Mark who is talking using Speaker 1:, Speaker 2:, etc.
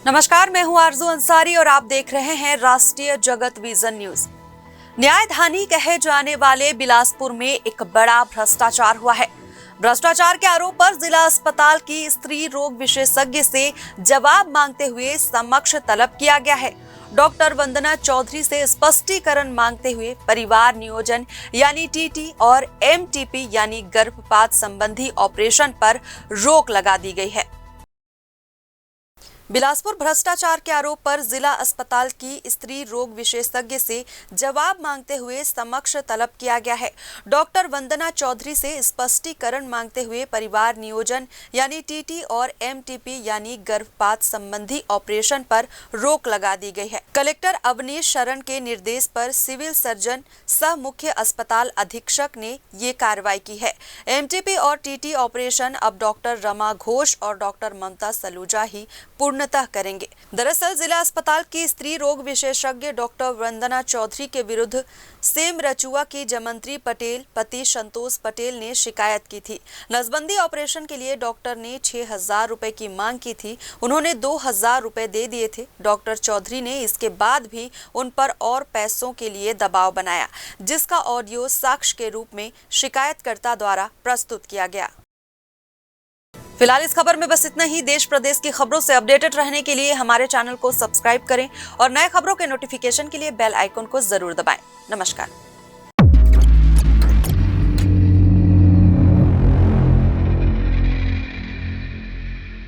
Speaker 1: नमस्कार, मैं हूं आरजू अंसारी और आप देख रहे हैं राष्ट्रीय जगत विजन न्यूज। न्यायधानी कहे जाने वाले बिलासपुर में एक बड़ा भ्रष्टाचार हुआ है। भ्रष्टाचार के आरोप पर जिला अस्पताल की स्त्री रोग विशेषज्ञ से जवाब मांगते हुए समक्ष तलब किया गया है। डॉक्टर वंदना चौधरी से स्पष्टीकरण मांगते हुए परिवार नियोजन यानी टीटी और एमटीपी यानी गर्भपात संबंधी ऑपरेशन पर रोक लगा दी गई है। बिलासपुर भ्रष्टाचार के आरोप पर जिला अस्पताल की स्त्री रोग विशेषज्ञ से जवाब मांगते हुए समक्ष तलब किया गया है। डॉक्टर वंदना चौधरी से स्पष्टीकरण मांगते हुए परिवार नियोजन यानी टीटी और एमटीपी यानी गर्भपात संबंधी ऑपरेशन पर रोक लगा दी गई है। कलेक्टर अवनीश शरण के निर्देश पर सिविल सर्जन सह मुख्य अस्पताल अधीक्षक ने ये कार्रवाई की है। एमटीपी और टीटी ऑपरेशन अब डॉक्टर रमा घोष और डॉक्टर ममता सलूजा ही पूर्णतः करेंगे। दरअसल जिला अस्पताल की स्त्री रोग विशेषज्ञ डॉक्टर वंदना चौधरी के विरुद्ध सेम रचुआ की जमंत्री पटेल पति संतोष पटेल ने शिकायत की थी। नसबंदी ऑपरेशन के लिए डॉक्टर ने 6,000 रुपए की मांग की थी। उन्होंने 2,000 रुपए दे दिए थे। डॉक्टर चौधरी ने इसके बाद भी उन पर और पैसों के लिए दबाव बनाया, जिसका ऑडियो साक्ष्य के रूप में शिकायतकर्ता द्वारा प्रस्तुत किया गया। फिलहाल इस खबर में बस इतना ही। देश प्रदेश की खबरों से अपडेटेड रहने के लिए हमारे चैनल को सब्सक्राइब करें और नए खबरों के नोटिफिकेशन के लिए बेल आइकन को जरूर दबाएं। नमस्कार।